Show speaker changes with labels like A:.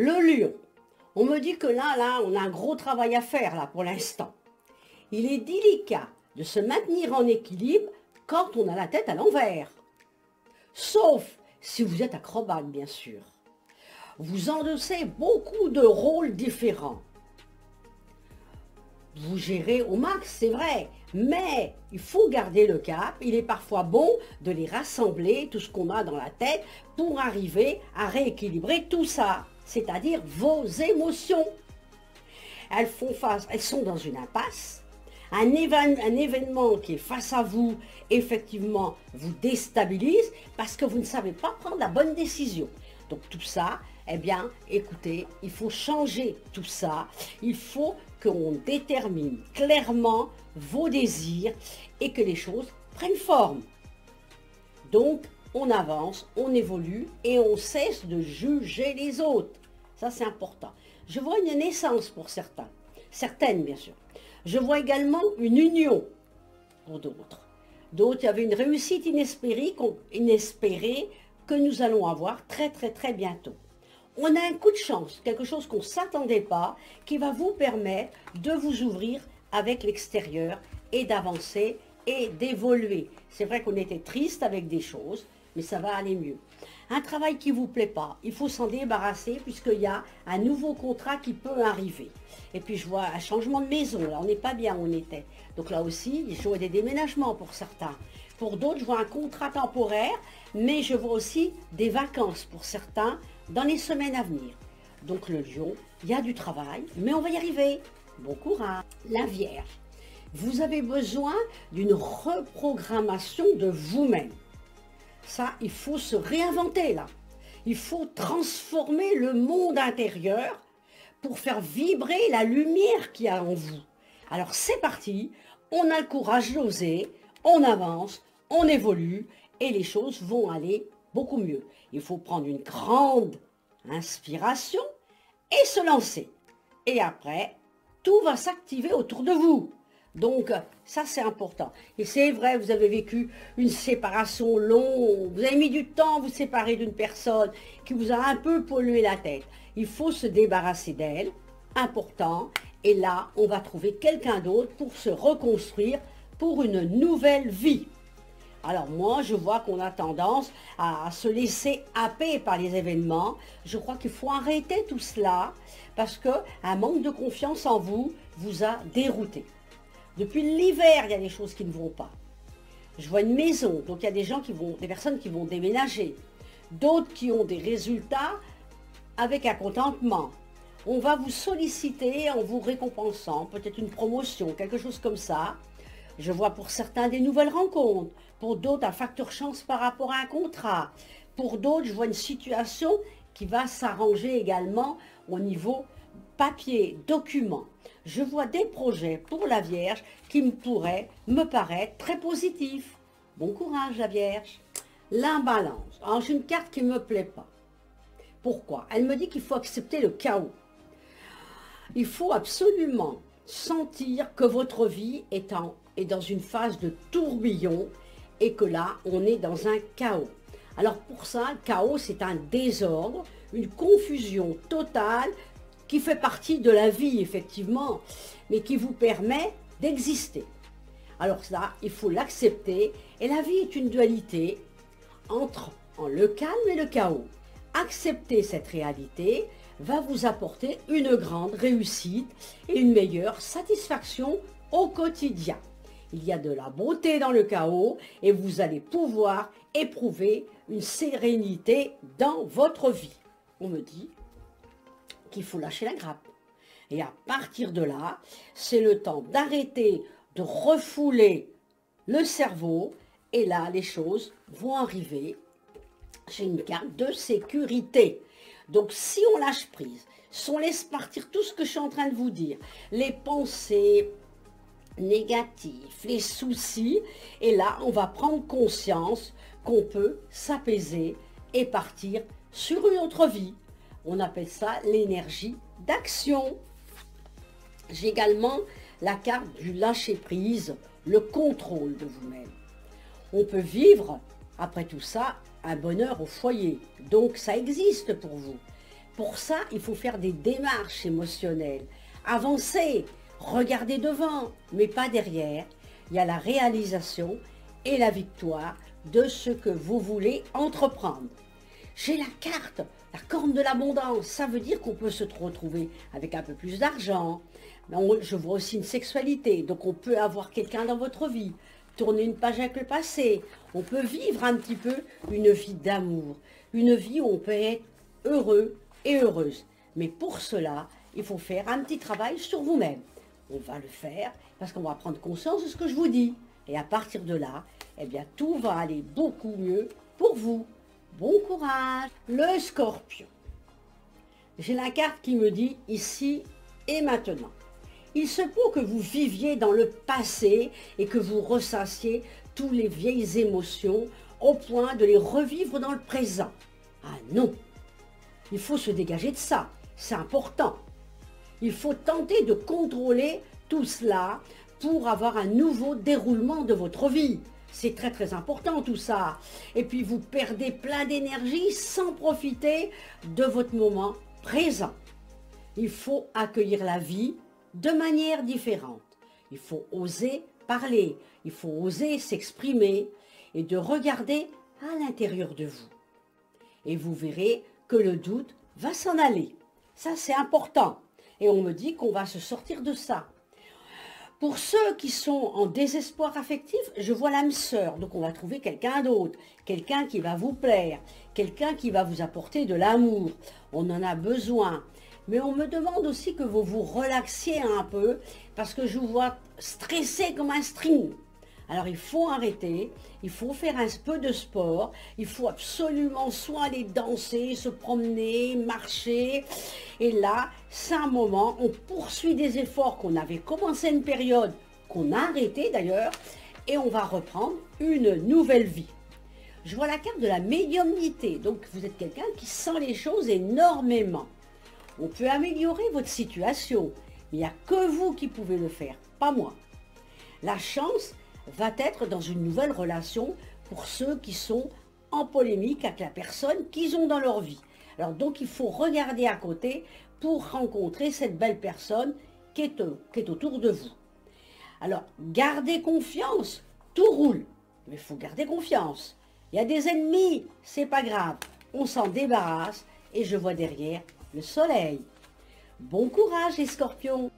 A: Le lion. On me dit que là, on a un gros travail à faire là pour l'instant. Il est délicat de se maintenir en équilibre quand on a la tête à l'envers. Sauf si vous êtes acrobate, bien sûr. Vous endossez beaucoup de rôles différents. Vous gérez au max, c'est vrai, mais il faut garder le cap. Il est parfois bon de les rassembler, tout ce qu'on a dans la tête, pour arriver à rééquilibrer tout ça, c'est-à-dire vos émotions. Elles font face, elles sont dans une impasse. Un événement qui est face à vous, effectivement, vous déstabilise parce que vous ne savez pas prendre la bonne décision. Donc tout ça, eh bien, écoutez, il faut changer tout ça. Il faut qu'on détermine clairement vos désirs et que les choses prennent forme. Donc, on avance, on évolue et on cesse de juger les autres. Ça, c'est important. Je vois une naissance pour certains, certaines bien sûr. Je vois également une union pour d'autres. D'autres, il y avait une réussite inespérée que nous allons avoir très bientôt. On a un coup de chance, quelque chose qu'on ne s'attendait pas, qui va vous permettre de vous ouvrir avec l'extérieur et d'avancer et d'évoluer. C'est vrai qu'on était triste avec des choses, mais ça va aller mieux. Un travail qui ne vous plaît pas, il faut s'en débarrasser puisqu'il y a un nouveau contrat qui peut arriver. Et puis je vois un changement de maison, là on n'est pas bien où on était. Donc là aussi, je vois des déménagements pour certains. Pour d'autres, je vois un contrat temporaire, mais je vois aussi des vacances pour certains dans les semaines à venir. Donc le lion, il y a du travail, mais on va y arriver. Bon courage. La Vierge, vous avez besoin d'une reprogrammation de vous-même. Ça, il faut se réinventer là. Il faut transformer le monde intérieur pour faire vibrer la lumière qu'il y a en vous. Alors c'est parti, on a le courage d'oser, on avance, on évolue et les choses vont aller beaucoup mieux. Il faut prendre une grande inspiration et se lancer. Et après, tout va s'activer autour de vous. Donc, ça c'est important. Et c'est vrai, vous avez vécu une séparation longue, vous avez mis du temps à vous séparer d'une personne qui vous a un peu pollué la tête. Il faut se débarrasser d'elle, important. Et là, on va trouver quelqu'un d'autre pour se reconstruire pour une nouvelle vie. Alors moi, je vois qu'on a tendance à se laisser happer par les événements. Je crois qu'il faut arrêter tout cela parce qu'un manque de confiance en vous vous a dérouté. Depuis l'hiver, il y a des choses qui ne vont pas. Je vois une maison, donc il y a des personnes qui vont déménager. D'autres qui ont des résultats avec un contentement. On va vous solliciter en vous récompensant, peut-être une promotion, quelque chose comme ça. Je vois pour certains des nouvelles rencontres, pour d'autres un facteur chance par rapport à un contrat. Pour d'autres, je vois une situation qui va s'arranger également au niveau papier, documents. Je vois des projets pour la Vierge qui pourraient me paraître très positifs. Bon courage la Vierge. La Balance. Alors j'ai une carte qui ne me plaît pas. Pourquoi? Elle me dit qu'il faut accepter le chaos. Il faut absolument sentir que votre vie est dans une phase de tourbillon et que là, on est dans un chaos. Alors pour ça, le chaos, c'est un désordre, une confusion totale qui fait partie de la vie, effectivement, mais qui vous permet d'exister. Alors ça, il faut l'accepter. Et la vie est une dualité entre le calme et le chaos. Accepter cette réalité va vous apporter une grande réussite et une meilleure satisfaction au quotidien. Il y a de la beauté dans le chaos et vous allez pouvoir éprouver une sérénité dans votre vie. On me dit qu'il faut lâcher la grappe. Et à partir de là, c'est le temps d'arrêter de refouler le cerveau et là, les choses vont arriver. J'ai une carte de sécurité. Donc, si on lâche prise, si on laisse partir tout ce que je suis en train de vous dire, les pensées négatives, les soucis, et là, on va prendre conscience qu'on peut s'apaiser et partir sur une autre vie. On appelle ça l'énergie d'action. J'ai également la carte du lâcher-prise, le contrôle de vous-même. On peut vivre, après tout ça, un bonheur au foyer. Donc ça existe pour vous. Pour ça, il faut faire des démarches émotionnelles. Avancer, regarder devant, mais pas derrière. Il y a la réalisation et la victoire de ce que vous voulez entreprendre. J'ai la carte, la corne de l'abondance. Ça veut dire qu'on peut se retrouver avec un peu plus d'argent. Je vois aussi une sexualité, donc on peut avoir quelqu'un dans votre vie, tourner une page avec le passé. On peut vivre un petit peu une vie d'amour, une vie où on peut être heureux et heureuse. Mais pour cela, il faut faire un petit travail sur vous-même. On va le faire parce qu'on va prendre conscience de ce que je vous dis. Et à partir de là, eh bien, tout va aller beaucoup mieux pour vous. Bon courage. Le Scorpion. J'ai la carte qui me dit ici et maintenant. Il se peut que vous viviez dans le passé et que vous ressassiez toutes les vieilles émotions au point de les revivre dans le présent. Ah non, il faut se dégager de ça, c'est important. Il faut tenter de contrôler tout cela pour avoir un nouveau déroulement de votre vie. C'est très très important tout ça. Et puis vous perdez plein d'énergie sans profiter de votre moment présent. Il faut accueillir la vie de manière différente. Il faut oser parler, il faut oser s'exprimer et de regarder à l'intérieur de vous. Et vous verrez que le doute va s'en aller. Ça, c'est important. Et on me dit qu'on va se sortir de ça. Pour ceux qui sont en désespoir affectif, je vois l'âme sœur. Donc on va trouver quelqu'un d'autre, quelqu'un qui va vous plaire, quelqu'un qui va vous apporter de l'amour. On en a besoin. Mais on me demande aussi que vous vous relaxiez un peu parce que je vous vois stressé comme un string. Alors il faut arrêter, il faut faire un peu de sport, il faut absolument soit aller danser, se promener, marcher. Et là, c'est un moment, on poursuit des efforts qu'on avait commencé une période, qu'on a arrêté d'ailleurs, et on va reprendre une nouvelle vie. Je vois la carte de la médiumnité, donc vous êtes quelqu'un qui sent les choses énormément. On peut améliorer votre situation, mais il n'y a que vous qui pouvez le faire, pas moi. La chance va être dans une nouvelle relation pour ceux qui sont en polémique avec la personne qu'ils ont dans leur vie. Alors donc il faut regarder à côté pour rencontrer cette belle personne qui est autour de vous. Alors gardez confiance, tout roule, mais il faut garder confiance. Il y a des ennemis, c'est pas grave, on s'en débarrasse et je vois derrière le soleil. Bon courage les scorpions!